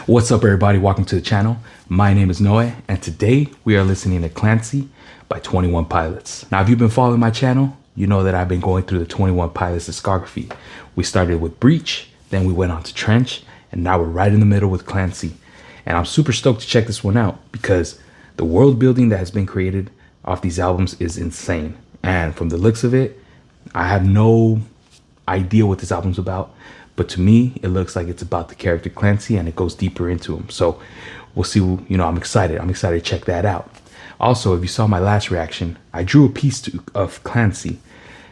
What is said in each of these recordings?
What's up, everybody? Welcome to the channel. My name is Noe, and today we are listening to Clancy by 21 Pilots. Now, if you've been following my channel, you know that I've been going through the 21 Pilots discography. We started with Breach, then we went on to Trench, and now we're right in the middle with Clancy. And I'm super stoked to check this one out because the world building that has been created off these albums is insane. And from the looks of it, I have no idea what this album's about, but to me, it looks like it's about the character Clancy and it goes deeper into him. So we'll see, I'm excited. I'm excited to check that out. Also, if you saw my last reaction, I drew a piece of Clancy.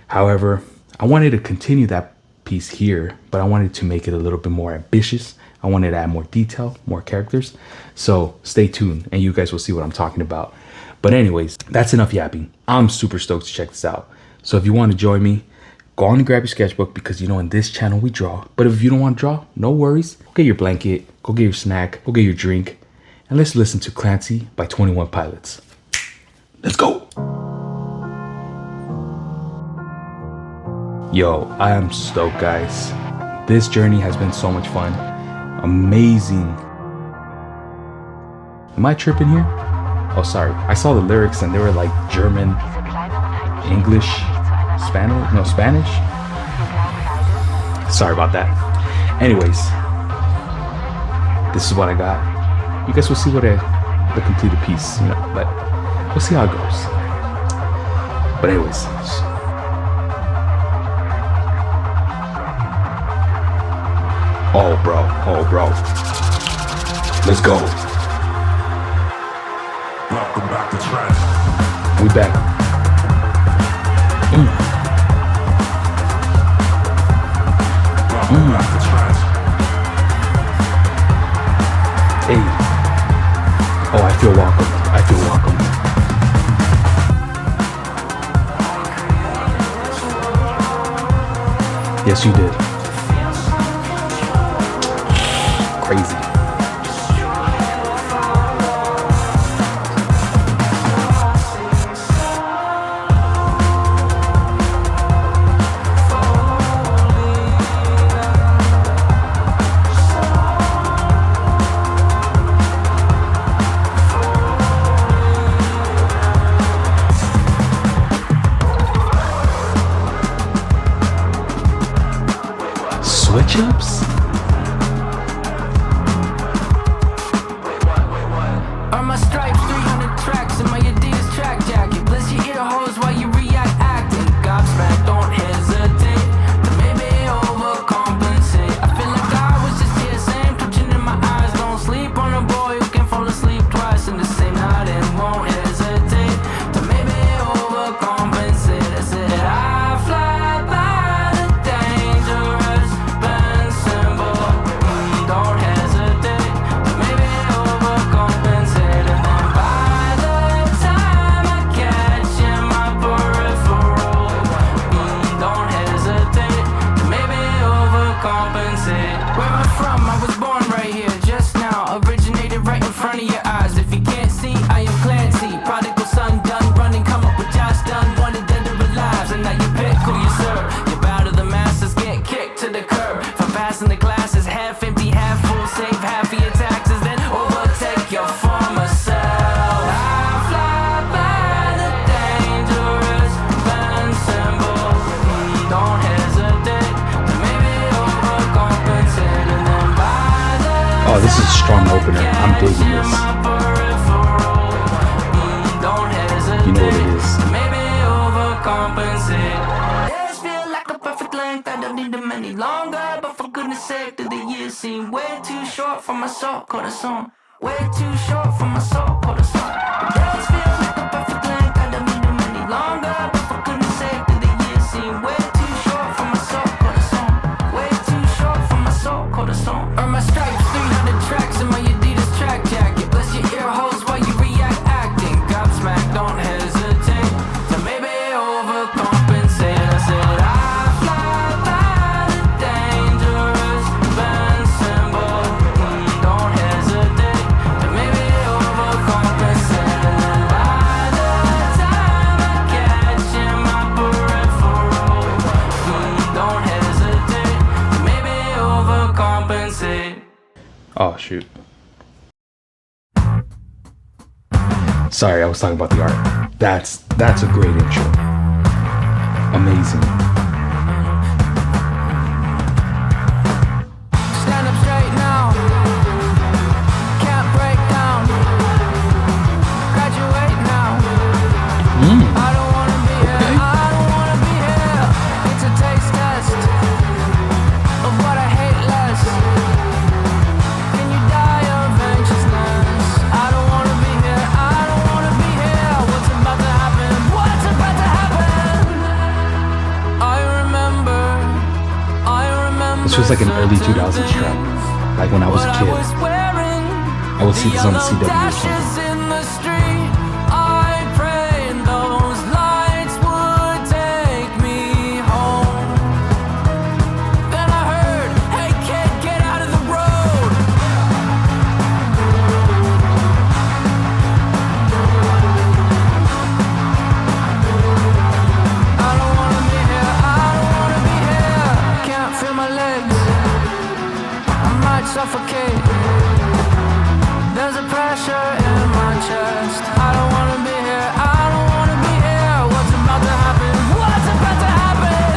However, I wanted to continue that piece here, but I wanted to make it a little bit more ambitious. I wanted to add more detail, more characters. So stay tuned and you guys will see what I'm talking about. But anyways, that's enough yapping. I'm super stoked to check this out. So if you want to join me, go on and grab your sketchbook because in this channel we draw. But if you don't want to draw, no worries. Go get your blanket, go get your snack, go get your drink, and let's listen to Clancy by 21 Pilots. Let's go. Yo, I am stoked, guys. This journey has been so much fun. Amazing. Am I tripping here? Oh, sorry. I saw the lyrics and they were like German, English, Spanish. Sorry about that. Anyways, this is what I got. You guys will see what the completed piece, but we'll see how it goes. But anyways, oh bro, let's go. Welcome back to Trench. We back. Hey. Oh, I feel welcome. Yes, you did. Crazy. Switch-ups? Are my stripes 300 tracks in my Adidas track jacket? Bless your ear holes while you react acting. Gobsmacked, don't hesitate to maybe overcompensate. I feel like I was just here, same twitching in my eyes. Don't sleep on a boy who can fall asleep twice in the same night and won't hesitate to maybe overcompensate. I said I fly by the dangerous bend symbol. Don't hesitate to maybe overcompensate. And then by the time I catch in my peripheral, don't hesitate to maybe overcompensate. Where I'm from, I was born right here just now, originated right in front of your eyes. If you can't see, I am Clancy, prodigal son, done running, come up with Josh done, wanted dead or alive, and now you pick who you serve. You bow to the masses, get kicked to the curb. For passing the classes, half empty, half full, save half of your taxes, then overtake your former self. I fly by the dangerous bend symbol. Don't hesitate to maybe overcompensate. And then by the Oh, this is a strong opener. I'm digging this. You know what it is. Maybe overcompensate. Days feel like a perfect length. I don't need them any longer. But for goodness sake, do the years seem way too short for my soul? Corazon. Way too short for my soul. Corazon. Days feel like a perfect length. I don't need them any longer. But for goodness sake, do the years seem way too short for my soul? Corazon. Way too short for my soul. Corazon. Earn my stripes, 300 tracks in my Adidas track jacket. Bless your ear holes while you react acting. Gobsmacked, don't hesitate to maybe overcompensate. I said I fly by the dangerous bend symbol. Don't hesitate to maybe overcompensate. Oh shoot. Sorry, I was talking about the art. That's a great intro. Amazing. Stand up straight now. Can't break down. Graduate now. I don't wanna be here. I don't wanna be here. It's a taste test of what I hate less. Can you die of anxiousness? I don't wanna be here. I don't wanna be here. What's about to happen? What's about to happen? I remember. This was like an early 2000s track. Like when I was a kid. I would see this on the CW or something. In the street, I prayed those lights would take me home. Then I heard, hey kid, get out of the road. I don't wanna be here, I don't wanna be here. Can't feel my legs, I might suffocate. There's a pressure in my chest. I don't wanna be here. I don't wanna be here. What's about to happen? What's about to happen?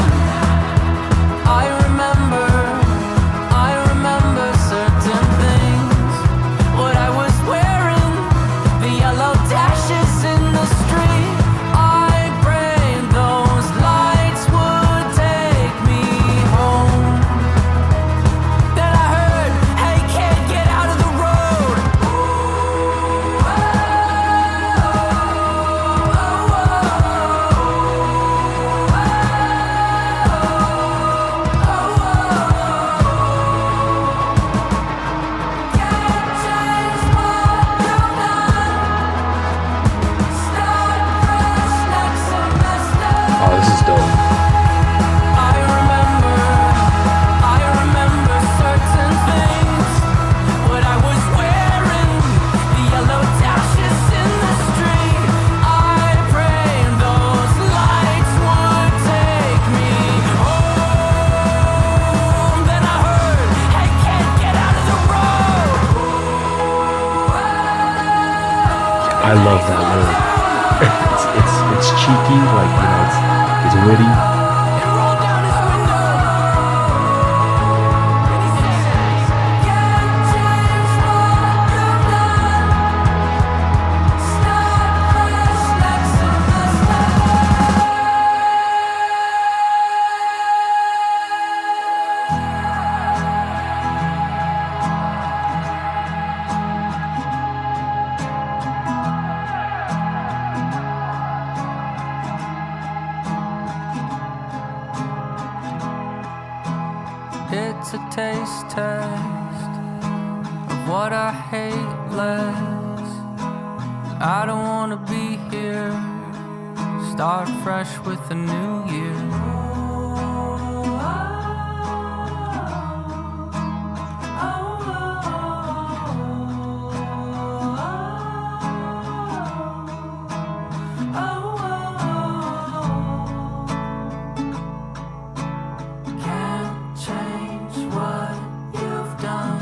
I remember certain things. What I was wearing, the yellow dashes in the street. I prayed those lights would take me home. Then I heard, hey kid, get out of the road. Oh, this is dope. I remember certain things. What I was wearing, the yellow dashes in the street. I prayed those lights would take me home. Then I heard, hey kid, get out of the road. I love that lyric. it's cheeky, like, you know, it's witty. And rolled down his window. And he says, can't change what you've done. Start fresh next semester. It's a taste test of what I hate less. I don't wanna be here. Start fresh with a new year. Can't change what you've done.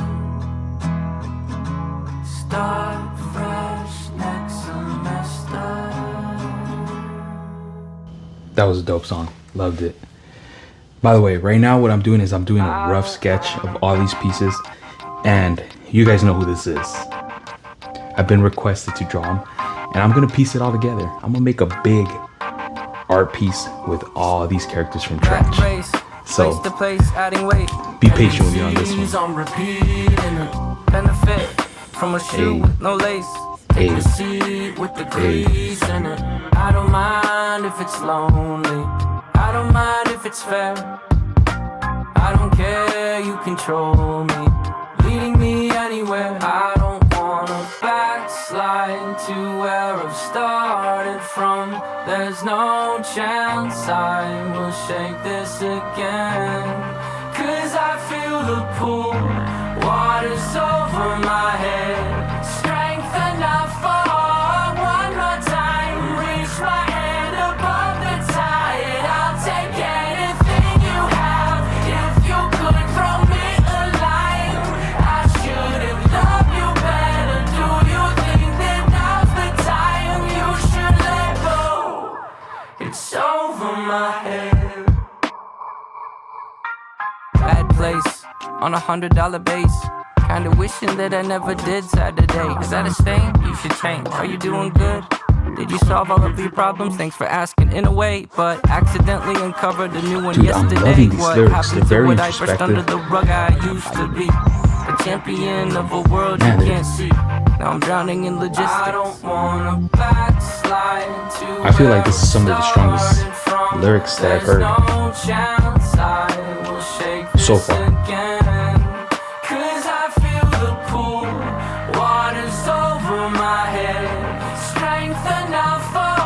Start fresh next semester. That was a dope song. Loved it. By the way, right now what I'm doing is I'm doing a rough sketch of all these pieces, and you guys know who this is. I've been requested to draw them, and I'm gonna piece it all together. I'm gonna make a big art piece with all these characters from Trash. So Place to place, adding weight. be patient with me on this one. On repeat and a benefit from a shoe Hey. with no lace. Take Hey. a seat with the grease in it. I don't mind if it's lonely. I don't mind if it's fair. I don't care, you control me, leading me anywhere. I don't wanna backslide to where I've started from. There's no chance I will shake this again. 'Cause I feel the pull, water's over my head. Strength enough for one more time. Reach my hand above the tide. I'll take anything you have if you could throw me a line. I should've on $100 base. Kinda wishing that I never did Saturday. Is that a stain? You should change. Are you doing good? Did you solve all of your problems? Thanks for asking in a way, but accidentally uncovered a new one. Dude, yesterday. I'm loving these What lyrics. happened They're to very what I brushed under introspective. the rug I used to be? A champion of a world Man, you can't see. Now I'm drowning in logistics. I don't wanna backslide to I feel like this is some of the strongest lyrics that I've heard so far. Cause I feel the pool, water's over my head. Strength enough for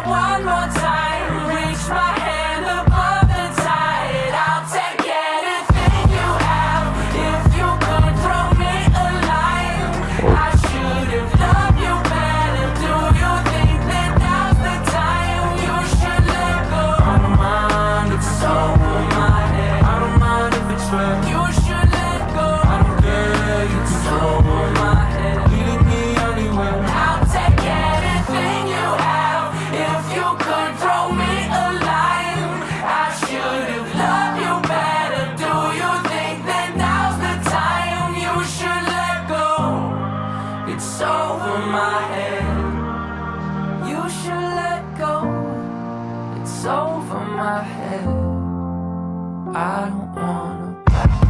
one more time. Reach my hand above the tide. I'll take anything you have. If you could throw me a line, I should have loved you better. Do you think that now's the time you should let go? I don't mind, it's over my head. I don't mind if it's red. You should let go. I don't care, it's over my head. Lead me anywhere. I'll take anything you have. If you could throw me a line, I should have loved you better. Do you think that now's the time you should let go? It's over my head. You should let go. It's over my head. I don't wanna backslide.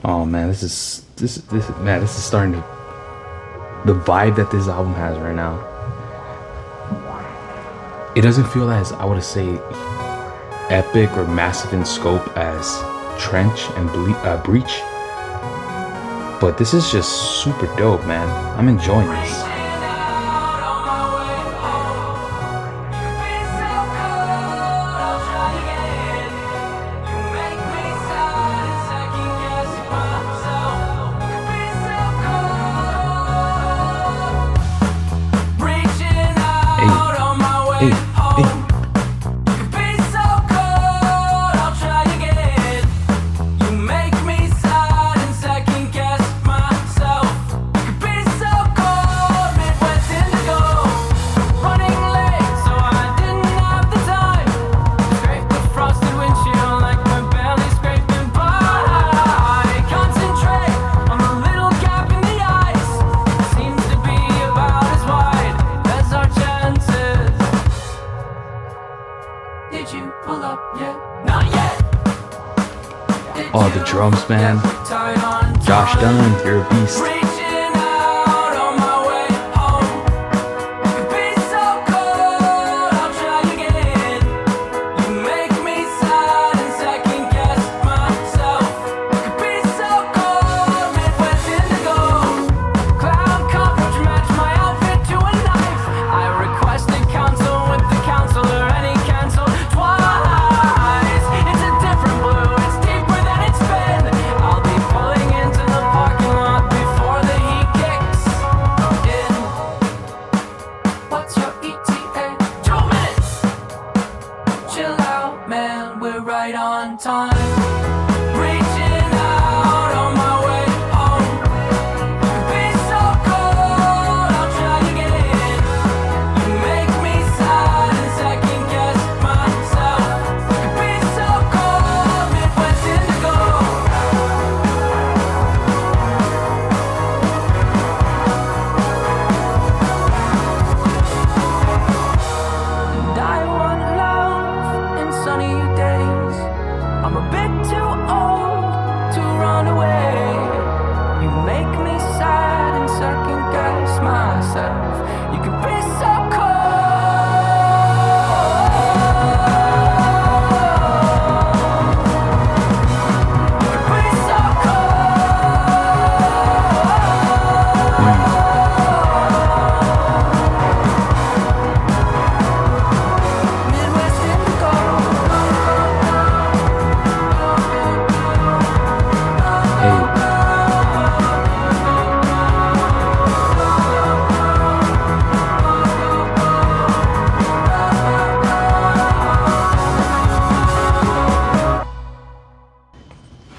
Oh man, this is starting to, the vibe that this album has right now. It doesn't feel as, I would say, epic or massive in scope as Trench and Breach, but this is just super dope, man. I'm enjoying this. Hey, hey. Oh, the drums, man. Josh Dunn, you're a beast.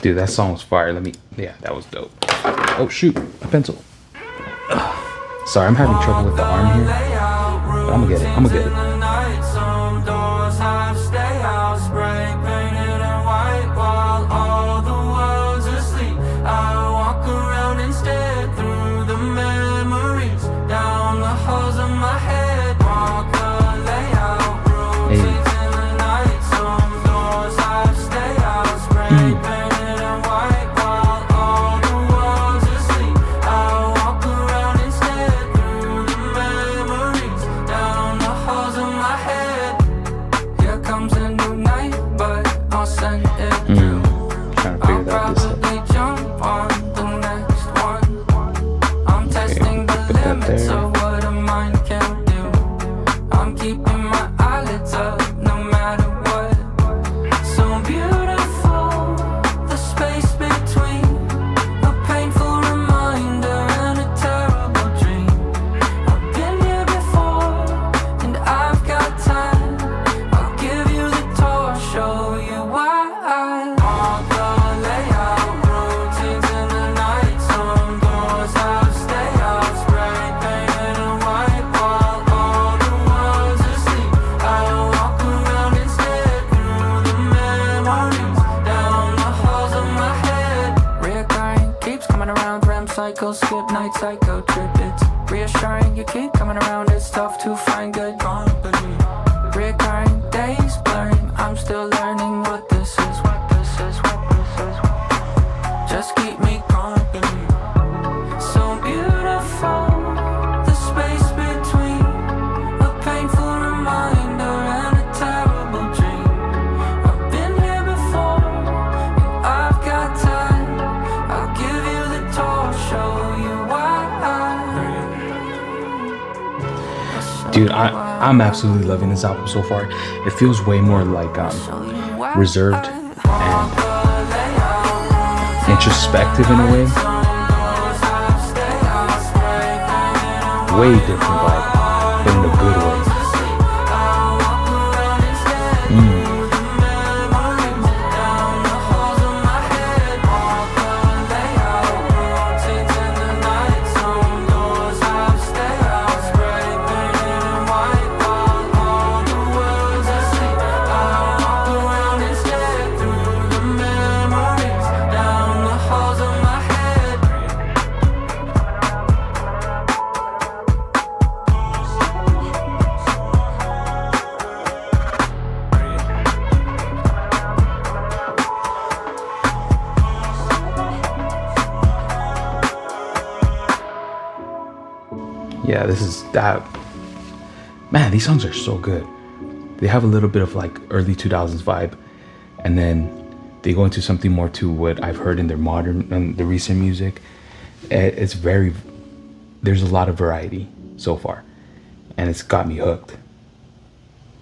Dude, that song was fire. Yeah, that was dope. Oh shoot, a pencil. Sorry, I'm having trouble with the arm here, but I'm gonna get it. I'm gonna get it. Skip night psycho trip. It's reassuring you keep coming around. It's tough to find good company. Recurring days blurring. I'm still learning what this is. Just keep me company. So beautiful, the space between a painful reminder and a terrible dream. I've been here before, and I've got time. I'll give you the tour, show you why. Dude, I'm absolutely loving this album so far. It feels way more like reserved and introspective in a way. Way different vibe, but in a good way. Yeah, this is that. Man, these songs are so good. They have a little bit of like early 2000s vibe, and then they go into something more to what I've heard in their modern and the recent music. It's very, there's a lot of variety so far, and it's got me hooked.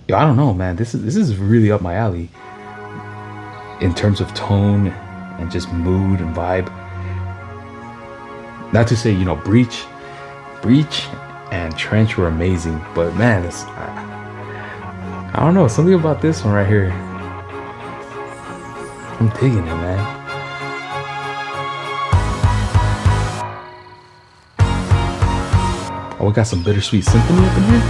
Yo, I don't know, man. This is really up my alley in terms of tone and just mood and vibe. Not to say, you know, Breach and Trench were amazing, but man, I don't know, something about this one right here. I'm digging it, man. Oh, we got some Bittersweet Symphony up in here.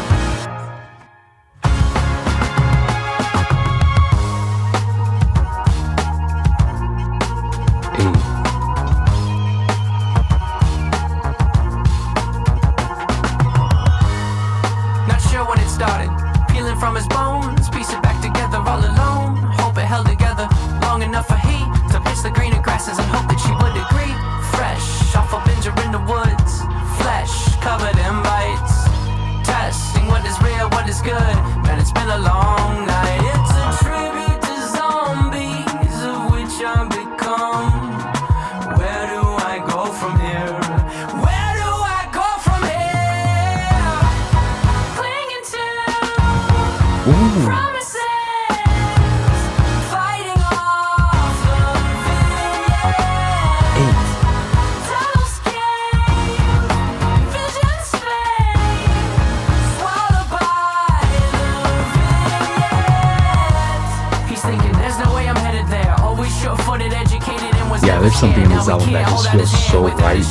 Yeah, there's something in this album that just feels so right.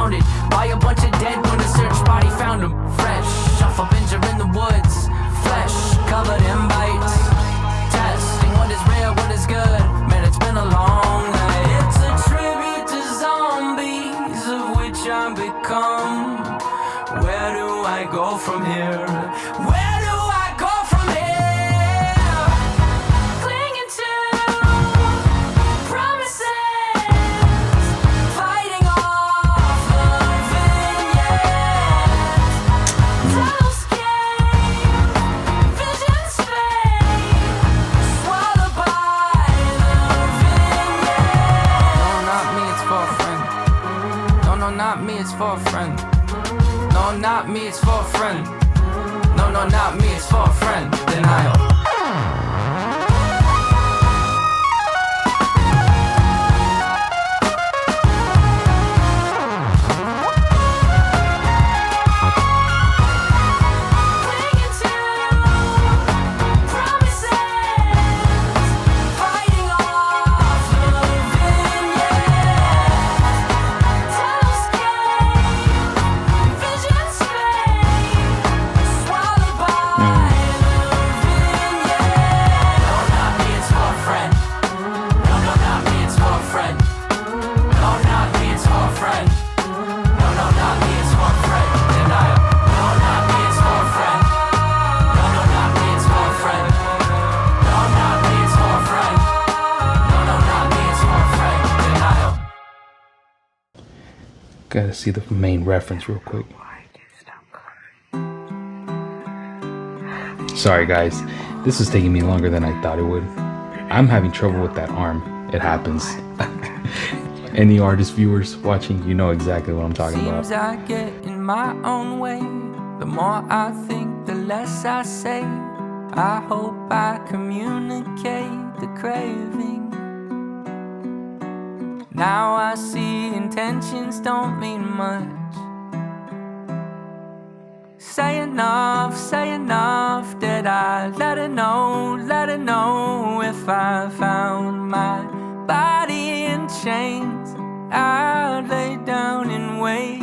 surrounded by a bunch of dead when a search body found him. Fresh off a binger in the woods, flesh covered in bites. Testing what is real, what is good. Man, it's been a long night. It's a tribute to zombies, of which I've become. Where do I go from here? Where do I go from here? Clinging to promises, fighting off the vignette. Tunnelscape, visions fade, swallowed by the vignette. No, not me, it's for a friend. No, not me, it's for a friend. No, not me, it's for a friend. No, not me, it's for a friend. Denial. Clinging to promises, fighting off the vignette. Tunnelscape, visions fade, swallowed by the vignette. No, not me, it's for a friend. No, not me, it's for a friend. No, not me, it's for a friend. No, not me, it's for a friend. Denial. No, not me, it's for a friend. No, not me, it's for a friend. No, not me, it's for a friend. No, not me, it's for a friend. Denial. Gotta see the main reference real quick. Sorry guys, this is taking me longer than I thought it would. I'm having trouble with that arm. It happens. Any artist viewers watching, you know exactly what I'm talking Seems about. I get in my own way. The more I think, the less I say. I hope I communicate the craving. Now I see intentions don't mean much. Say enough that I let her know if I found my body in chains. I'd lay down and wait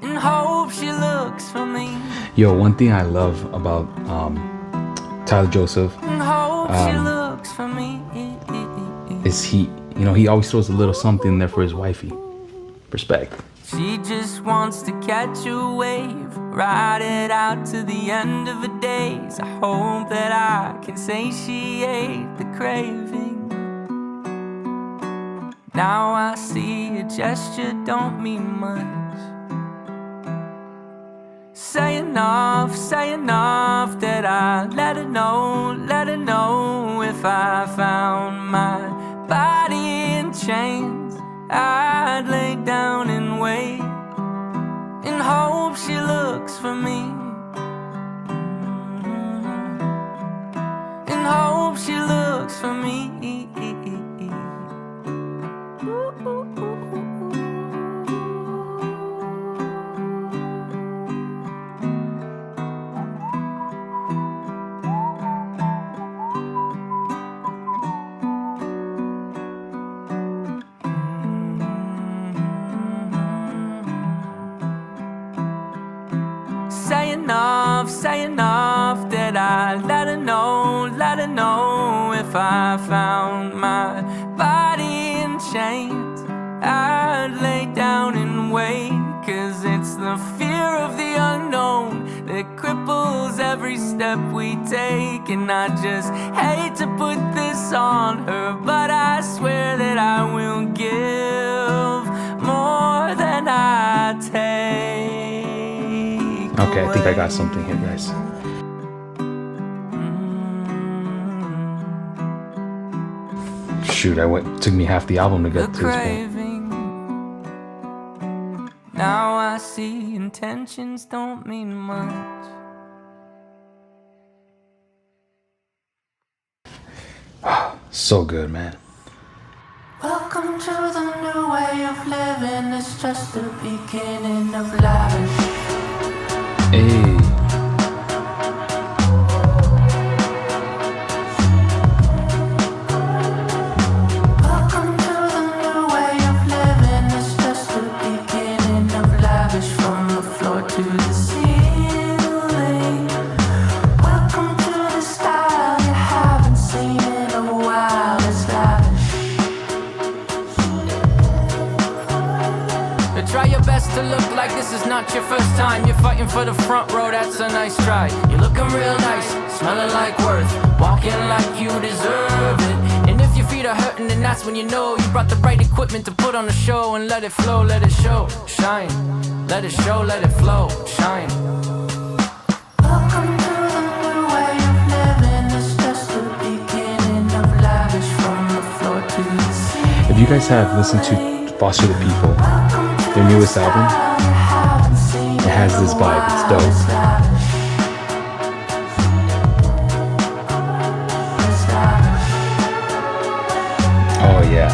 and hope she looks for me. Yo, one thing I love about Tyler Joseph And hope she looks for me. is he always throws a little something in there for his wifey. Respect. She just wants to catch a wave, ride it out to the end of her days. I hope that I can satiate the craving. Now I see a gesture don't mean much. Say enough that I let her know if I found my body in chains. I'd lay down and wait and hope she looks for me. And hope she looks for me. Say enough that I let her know if I found my body in chains. I'd lay down and wait, 'cause it's the fear of the unknown that cripples every step we take. And I just hate to put this on her, but I swear that I will give more than I take. Okay, I think I got something here, guys. Shoot, took me half the album to The get to this point. craving. Now I see intentions don't mean much. So good, man. Welcome to the new way of living. It's just the beginning of Lavish. Hey. Welcome to the new way of living. It's just the beginning. not your first time. You're fighting for the front row, that's a nice try. You're looking real nice, smelling like worth, walking like you deserve it. And if your feet are hurting, then that's when you know you brought the right equipment to put on the show. And let it flow, let it show, shine. Let it show, let it flow, shine. Welcome to the new way of living. It's just the beginning of Lavish, from the floor to the ceiling. If you guys have listened to Foster the People, their newest album, it has this vibe. It's dope. Oh yeah.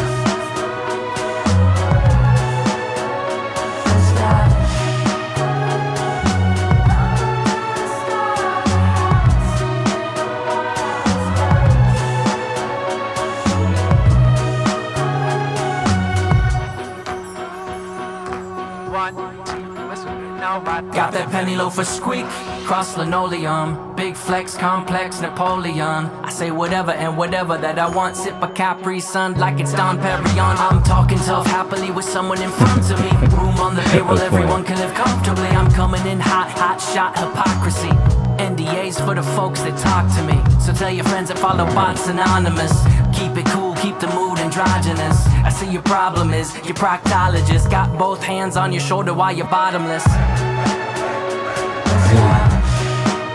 Got that penny loafer squeak, cross linoleum, big flex, complex, Napoleon. I say whatever and whatever that I want, sip a Capri Sun like it's Dom Perignon. I'm talking tough happily with someone in front of me. Room on the payroll, everyone can live comfortably. I'm coming in hot, hot shot hypocrisy. NDAs for the folks that talk to me. So tell your friends that follow bots anonymous. Keep it cool, keep the mood androgynous. I see your problem is your proctologist got both hands on your shoulder while you're bottomless.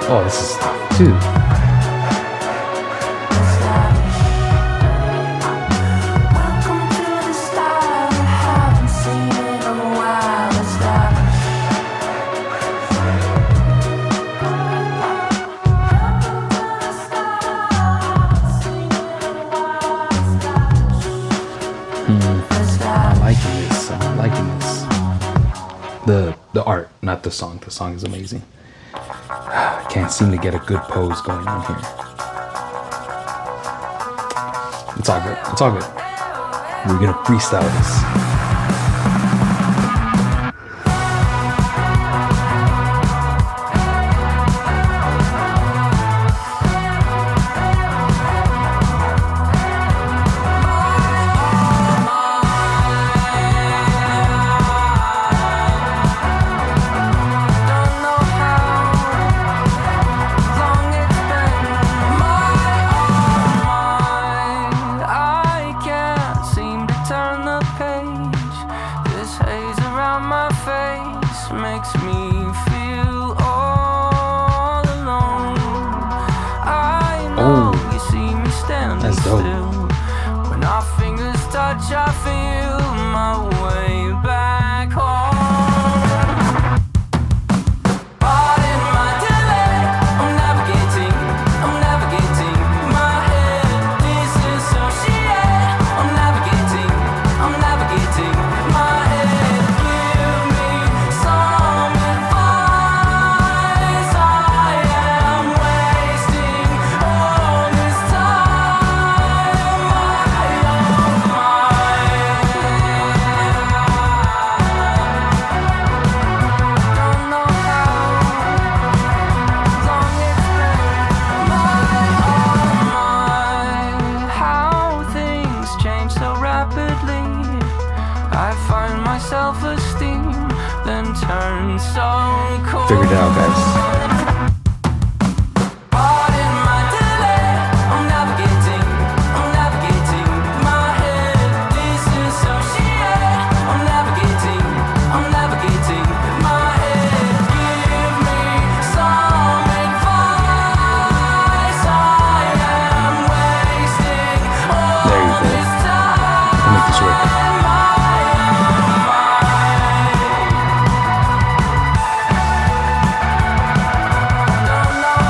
Oh, this is dude. Welcome to the style, I haven't seen it in a while. It's Lavish. I'm liking this. I'm liking this. The art, not the song. The song is amazing. I can't seem to get a good pose going on here. It's all good. It's all good. We're gonna freestyle this. That's dope. When our fingers touch, I feel my way back home. Pardon my delay, I'm navigating my head. Disassociate, I'm navigating my head. Give me some advice. I am wasting all this time. Don't know how things change so rapidly. I find my self-esteem then turn so cold. Figured it out, guys. Pardon my delay, I'm navigating my head. Disassociate, I'm navigating my head. Give me some advice. I am wasting all There you go. this time. I'll make this work. Don't know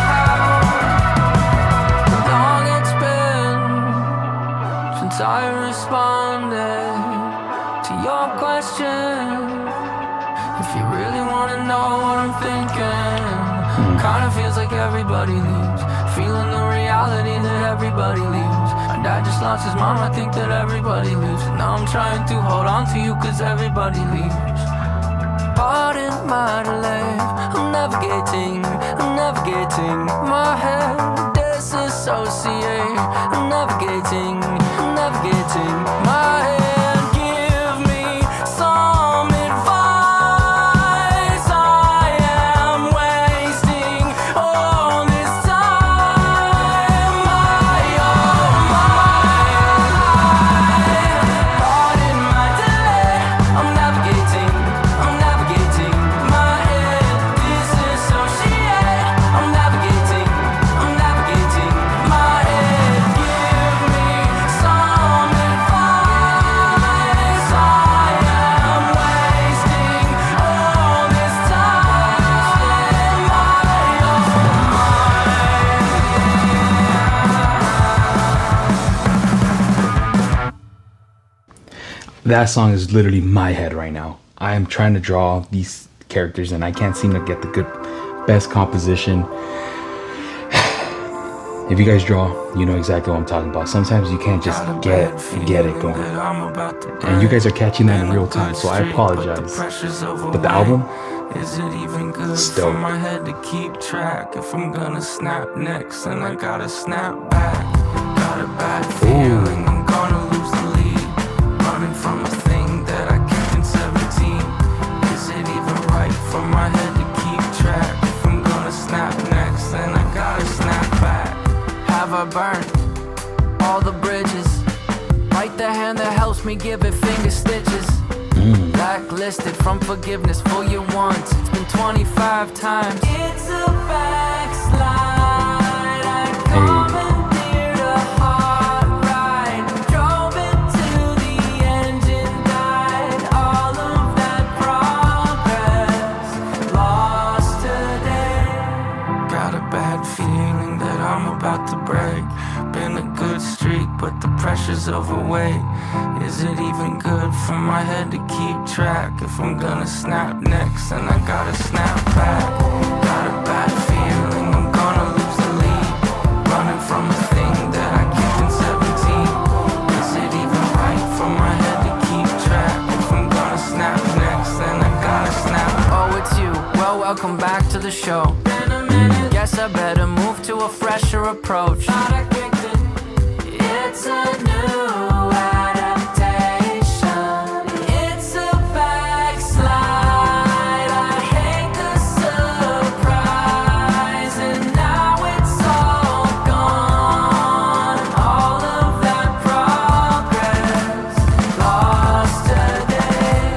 how long it's been since I responded to your question. If you really wanna know what I'm thinking, kinda feels like everybody leaves. Feeling the reality that everybody leaves. My dad just lost his mom, I think that everybody leaves. And now I'm trying to hold on to you cause everybody leaves. Pardon my delay, I'm navigating my head. Disassociate, I'm navigating my head. Give me some advice. I That song is literally my head right now. I am trying to draw these characters and I can't seem to get the best composition. If you guys draw, you know exactly what I'm talking about. Sometimes you can't just get it going. And you guys are catching that in real time, so I apologize. But the album, is it even good still for my head to keep track? If I'm gonna snap next, then I gotta snap back. Got a bad feeling I'm gonna lose the lead. Running from a thing that I kept in 17. Is it even right for my head to keep track? If I'm gonna snap next, then I gotta snap back. Have I burned all the bridges? Write the hand that helps me give it finger stitches. Blacklisted from forgiveness for you once. It's been 25 times. It's a backslide. I commandeered a hard ride. Drove it till the engine died. All of that progress lost today. Got a bad feeling that I'm about to break. Been a good streak, but the pressure's overweight. Is it even good for my head to keep track? If I'm gonna snap next, then I gotta snap back. Got a bad feeling I'm gonna lose the lead. Running from a thing that I kept in 17. Is it even right for my head to keep track? If I'm gonna snap next, then I gotta snap. Oh, it's you. Well, welcome back to the show. Guess I better move to a fresher approach. It's a new adaptation. It's a backslide. I hate the surprise, and now it's all gone. All of that progress lost today.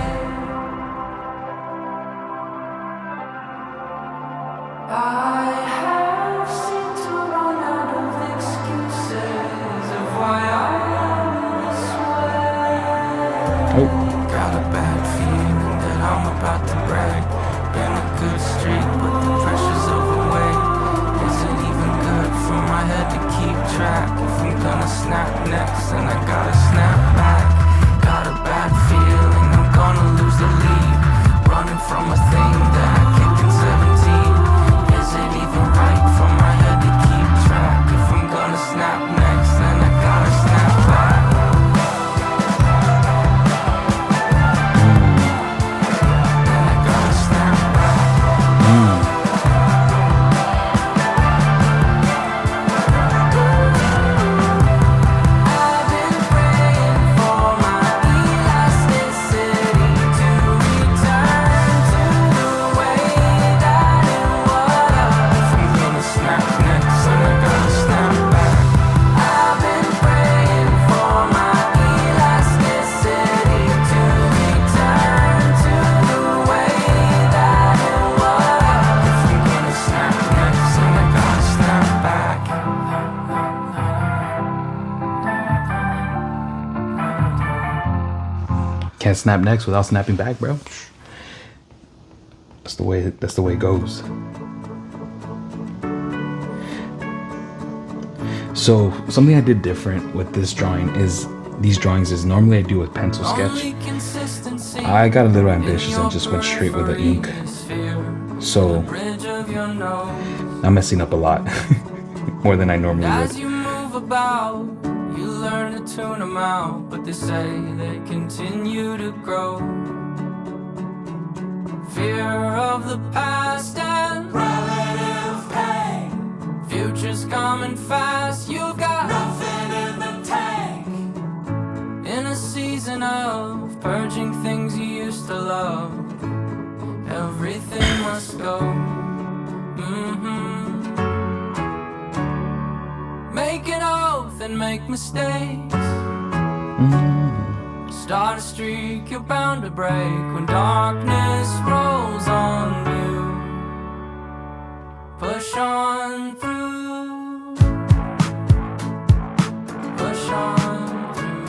I have seemed to run out of excuses of why I am this way. Got a bad feeling that I'm about to brag. Been a good streak, but the pressure's overweight. Is it even good for my head to keep track? If I'm gonna snap next, then I gotta snap back. Got a bad feeling I'm gonna lose the lead. Running from a thing that I kicked in 17. Is it even right for my head to keep track? If I'm gonna snap next, then I gotta snap back. Then I gotta snap back. I've been praying for my elasticity to return to the way that it was. If I'm gonna snap next, then I gotta snap back. I've been praying for my elasticity to return to the way that it was. If I'm gonna snap next, then I gotta snap back. can't snap next without snapping back, bro. That's the way it goes. So something I did different with this drawing is these drawings is normally I do a pencil sketch. I got a little ambitious and just went straight with the ink. So I'm messing up a lot more than I normally As would. you move about, you learn to tune them out, but they say they continue to grow. Fear of the past and relative pain. Future's coming fast, you've got nothing in the tank. In a season of purging things you used to love, everything must go. Make an oath and make mistakes. Start a streak you're bound to break when darkness rolls on you. Push on through. Push on through.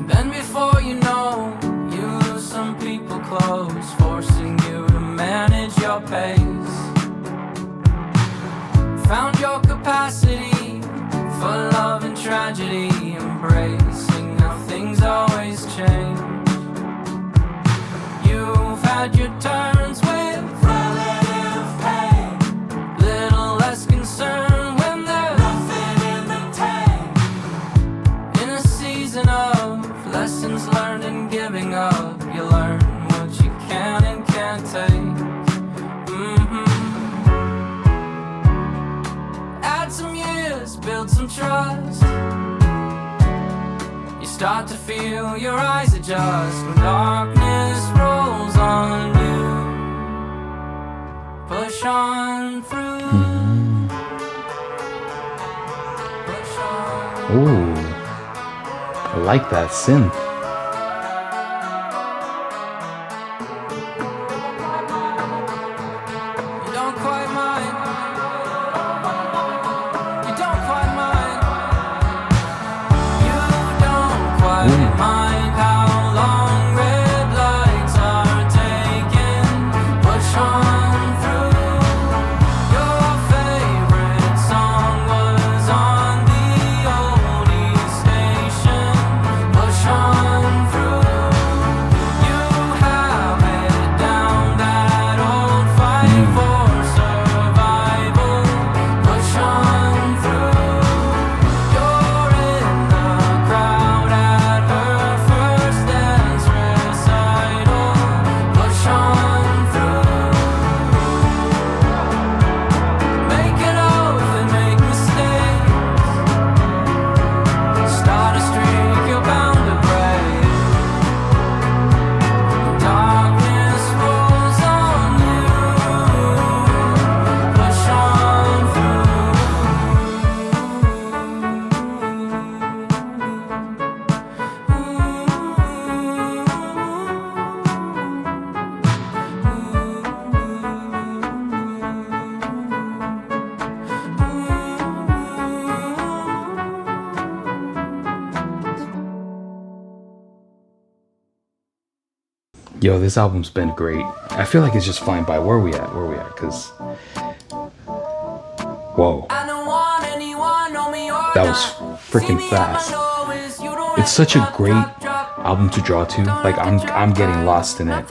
Then before you know, you lose some people close, forcing you to manage your pace. Found your capacity tragedy, embracing how things always change. You've had your turns with relative pain, little less concern when there's nothing in the tank. In a season of lessons learned and giving up, you learn what you can and can't take. Add some years, build some trust. You start to feel your eyes adjust when darkness rolls on you. Push on through. Push on. Ooh, I like that synth. You don't quite mind. You don't quite mind. You don't quite mind how long red lights are taken. Push on through. Your favorite song was on the Oldies Station. Push on through. You have it down, that old fight for survival. Push on through. You're in the crowd at her first dance recital. Push on through. Make it oath and make mistakes. Start a streak you're bound to break. Darkness rolls on you. Push on Yo, this album's been great. I feel like it's just flying by. Where are we at? Cause whoa, I don't want anyone, know me or that was freaking fast. It's such a great album to draw to. Like I'm getting lost in it.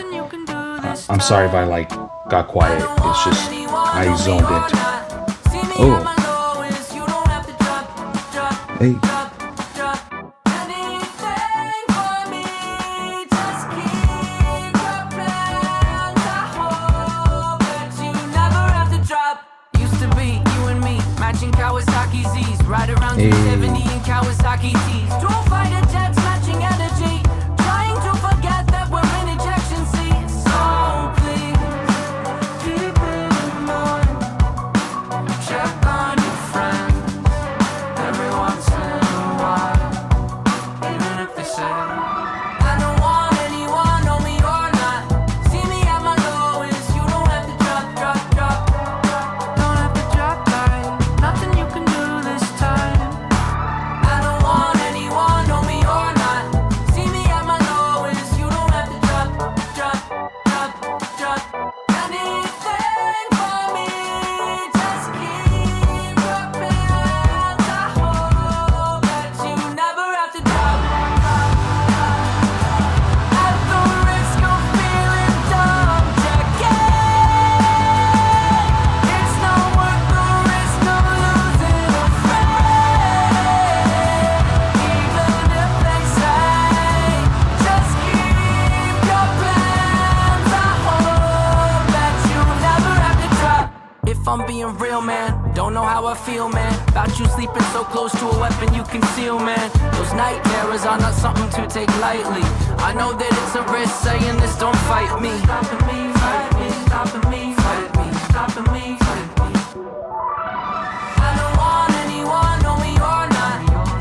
I'm sorry if I like got quiet. It's just I zoned into it. Oh, hey. Kawasaki Z's, right around 270 in Kawasaki T's. Don't fight a jets, matching energy. Trying to forget that we're in ejection seats. So please, keep it in mind. Check on your friends every once in a while. Even if they say, I don't want anyone, know me or not. See me at my lowest, you don't have to drop. Don't have to drop like nothing you can do this time. I don't want anyone, know me or not. See me at my lowest, you don't have to drop. Anything for me, just keep your plans. I hope that you never have to drop. At the risk of feeling dumb, check it. It's not worth the risk of losing a friend. Even if they say, just keep your plans. I hope that you never have to drop. If I'm being real, man, don't know how I feel, man. About you sleeping so close to a weapon you conceal, man. Those night terrors are not something to take lightly. I know that it's a risk saying this, don't fight me. Stopping me, fight me, stopping me, fight me, stopping me, fight me. I don't want anyone, know me or not.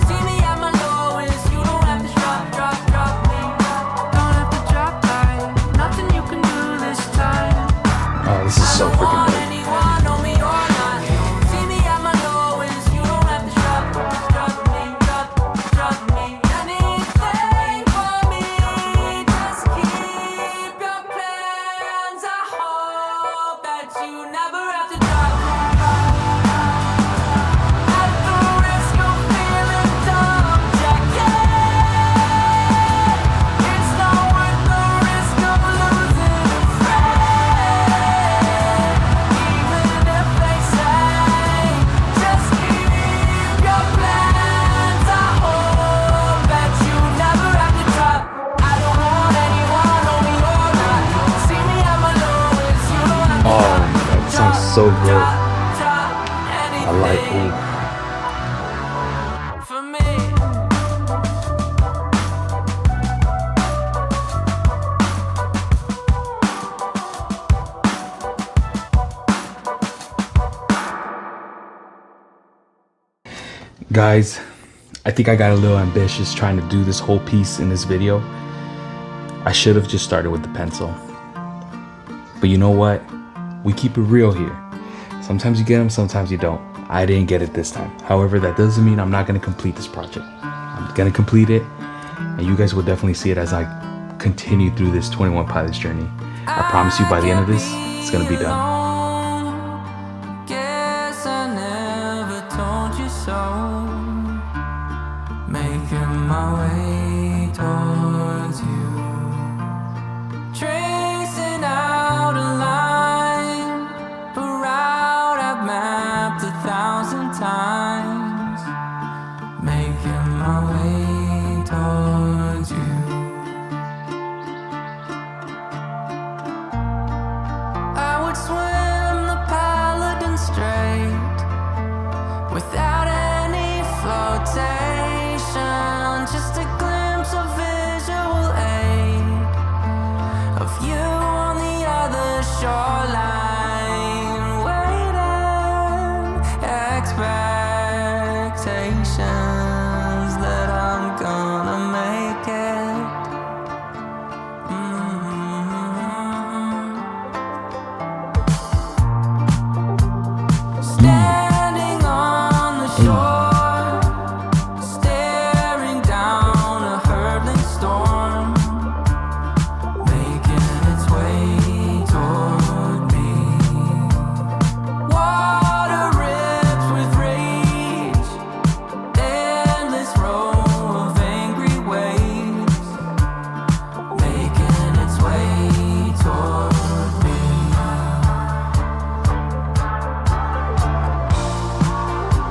See me at my lowest, you don't have to drop me. Don't have to drop like nothing you can do this time. Oh, this is so freaking good. Anyone, know me or not. See me at my lowest, you don't have to drop me. Anything for me, just keep your plans. I hope that you never have to so good. I like it. For me. Guys, I think I got a little ambitious trying to do this whole piece in this video. I should have just started with the pencil. But you know what? We keep it real here. Sometimes you get them, sometimes you don't. I didn't get it this time. However, that doesn't mean I'm not going to complete this project. I'm going to complete it, and you guys will definitely see it as I continue through this 21 Pilots journey. I promise you by the end of this, it's going to be done. Guess I never told you so. Making my way towards you. Tracing out a line, a route I've mapped 1,000 times. Making my way towards you. I would swim the Paladin Strait without any flotation, just a glimpse of visual aid of you on the other shoreline, waiting expectations that I'm gonna make it. Standing on the shore, staring down a hurtling storm, making its way toward me. Water rips with rage, endless row of angry waves, making its way toward me.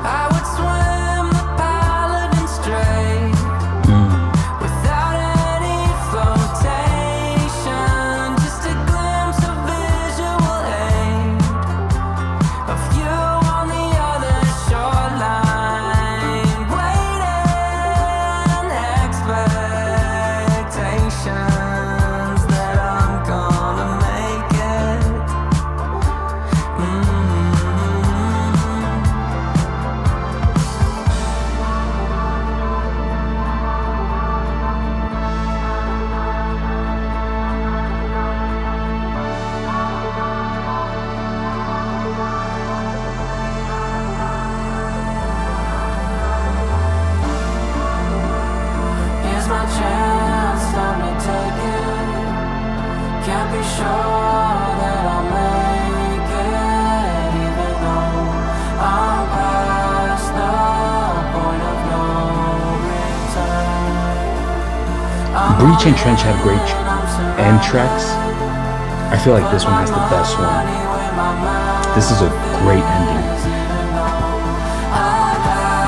I would swim the Paladin Strait without any flotation, just a glimpse of visual aid of you on the other shoreline, waiting expectations that I'm gonna make it. Here's my chance, time to take it. Can't be sure that I'll make it, even though I'm past the point of no return. Breach and Trench had great end tracks. I feel like this one has the best one. This is a great ending.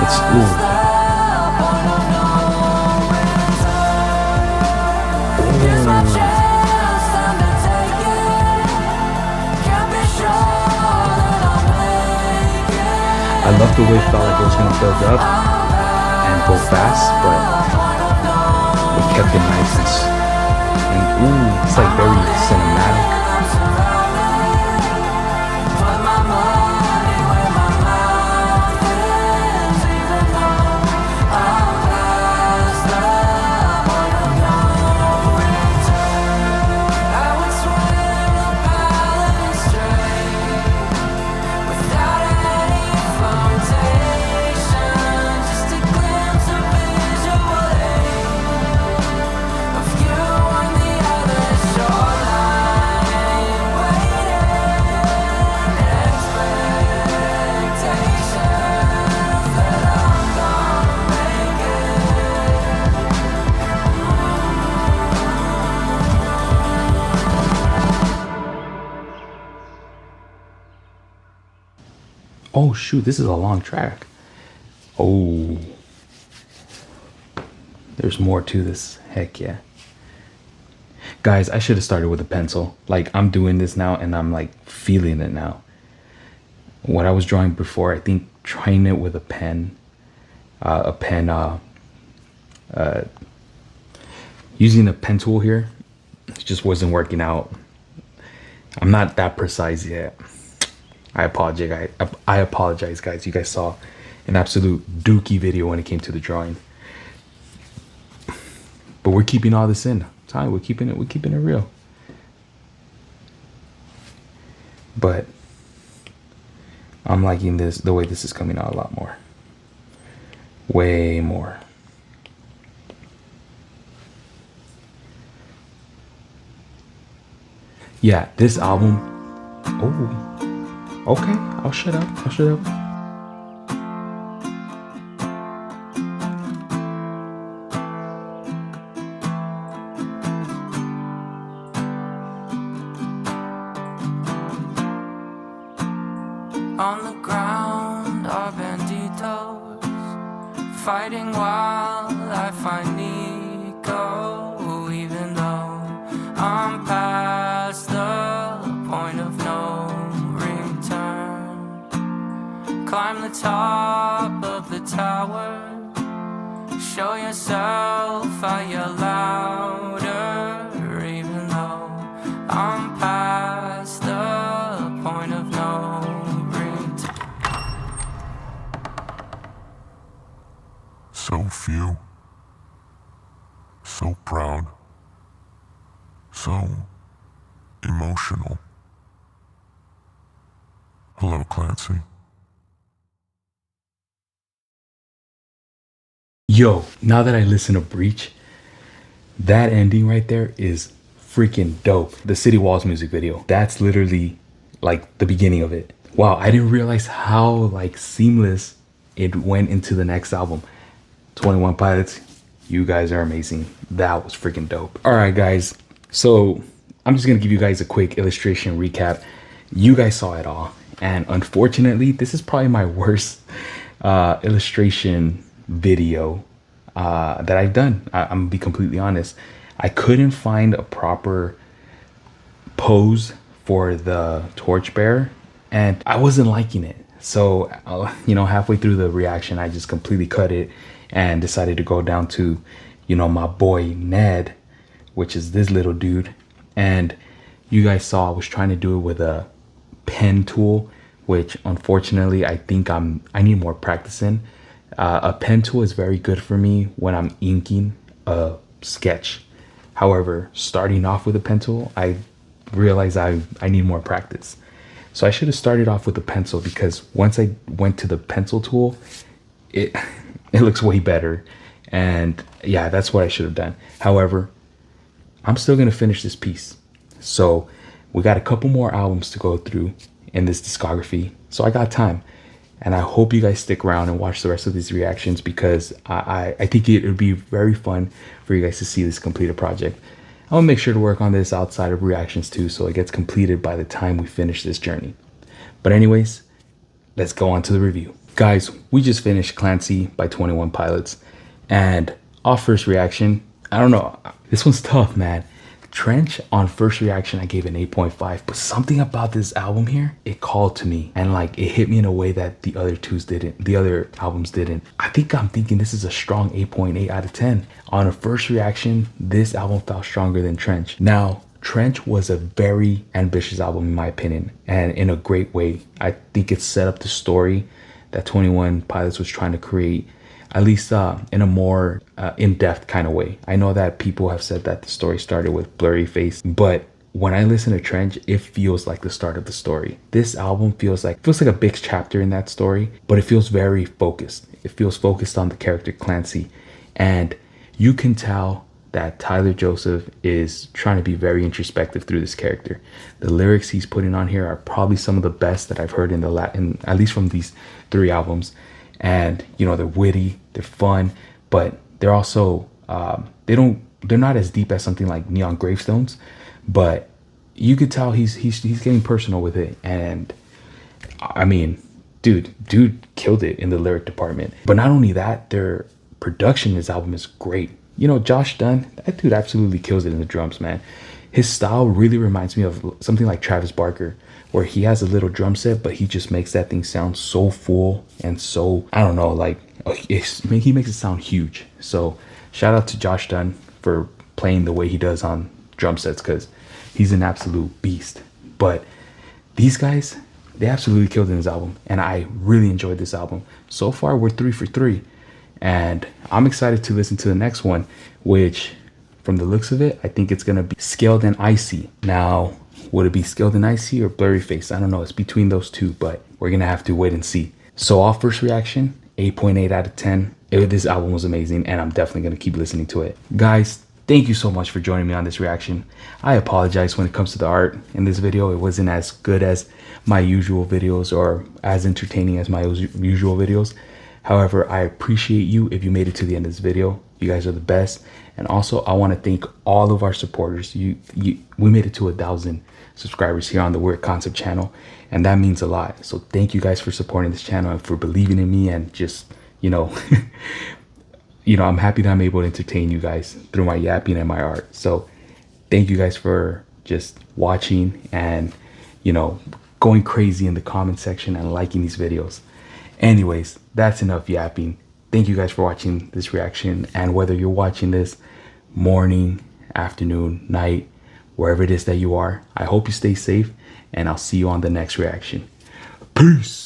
It's Here's my chance, time to take it. Can't be sure that I'll make it. I love the way it felt like it was gonna build up and go fast, but it kept it nice and it's like very cinematic. Put my money where my mouth is, even though I'm past the point of no return. I would swim the Paladin Strait without any flotation, just a glimpse of visual aid of you on the other shoreline, waiting expectations that I'm gonna make it. Oh shoot, this is a long track. Oh, there's more to this. Heck yeah. Guys, I should have started with a pencil. Like, I'm doing this now and I'm like feeling it now. what I was drawing before, I think trying it with a pen, using a pen tool here, it just wasn't working out. I'm not that precise yet. I apologize, guys. You guys saw an absolute dookie video when it came to the drawing. But we're keeping all this in. We're keeping it real. But I'm liking the way this is coming out a lot more. Way more. Yeah, this album. Oh, okay. I'll shut up. On the ground are banditos fighting while I find Nico, even though I'm past the point of no return. Climb the top of the tower, show yourself, I yell louder, even though I'm past the point of no return. So few, so proud, so emotional. Hello, Clancy. Yo, now that I listen to Breach, that ending right there is freaking dope. The City Walls music video, that's literally like the beginning of it. Wow, I didn't realize how like seamless it went into the next album. 21 Pilots, you guys are amazing. That was freaking dope. All right, guys. So I'm just gonna give you guys a quick illustration recap. You guys saw it all, and unfortunately, this is probably my worst illustration video that I've done. I'm gonna be completely honest. I couldn't find a proper pose for the torchbearer, and I wasn't liking it. So halfway through the reaction, I just completely cut it and decided to go down to my boy Ned, which is this little dude. And you guys saw I was trying to do it with a pen tool, which unfortunately I think I need more practice in. A pen tool is very good for me when I'm inking a sketch. However, starting off with a pen tool, I realized I need more practice. So I should have started off with a pencil, because once I went to the pencil tool, it looks way better. And yeah, that's what I should have done. However, I'm still gonna finish this piece. So we got a couple more albums to go through in this discography, so I got time. And I hope you guys stick around and watch the rest of these reactions, because I think it would be very fun for you guys to see this completed project. I'm gonna make sure to work on this outside of reactions too, so it gets completed by the time we finish this journey. But anyways, let's go on to the review. Guys, we just finished Clancy by 21 Pilots, and our first reaction, I don't know, this one's tough, man. Trench, on first reaction I gave an 8.5, but something about this album here, it called to me, and like it hit me in a way that the other albums didn't. I'm thinking this is a strong 8.8 out of 10. On a first reaction, this album felt stronger than Trench. Now, Trench was a very ambitious album in my opinion, and in a great way. I think it set up the story that 21 Pilots was trying to create, at least in a more in-depth kind of way. I know that people have said that the story started with Blurry Face, but when I listen to Trench, it feels like the start of the story. This album feels like a big chapter in that story, but it feels very focused. It feels focused on the character Clancy, and you can tell that Tyler Joseph is trying to be very introspective through this character. The lyrics he's putting on here are probably some of the best that I've heard in at least from these 3 albums. And they're witty, they're fun, but they're also they're not as deep as something like Neon Gravestones, but you could tell he's getting personal with it. And I mean, dude killed it in the lyric department. But not only that, their production in this album is great. Josh Dunn, that dude absolutely kills it in the drums, man. His style really reminds me of something like Travis Barker, where he has a little drum set, but he just makes that thing sound so full and so, I don't know, like he makes it sound huge. So shout out to Josh Dunn for playing the way he does on drum sets, because he's an absolute beast. But these guys, they absolutely killed in this album, and I really enjoyed this album. So far, we're 3 for 3, and I'm excited to listen to the next one, which, from the looks of it, I think it's gonna be Scaled and Icy. Now, would it be Scaled and Icy or Blurry Face? I don't know. It's between those two, but we're gonna have to wait and see. So, our first reaction, 8.8 out of 10. This album was amazing, and I'm definitely gonna keep listening to it. Guys, thank you so much for joining me on this reaction. I apologize when it comes to the art in this video. It wasn't as good as my usual videos or as entertaining as my usual videos. However, I appreciate you if you made it to the end of this video. You guys are the best. And also, I want to thank all of our supporters. We made it to 1,000 subscribers here on the Weird Concept channel, and that means a lot. So thank you guys for supporting this channel and for believing in me, and just, you know, I'm happy that I'm able to entertain you guys through my yapping and my art. So thank you guys for just watching and, going crazy in the comment section and liking these videos. Anyways, that's enough yapping. Thank you guys for watching this reaction, and whether you're watching this morning, afternoon, night, wherever it is that you are, I hope you stay safe, and I'll see you on the next reaction. Peace.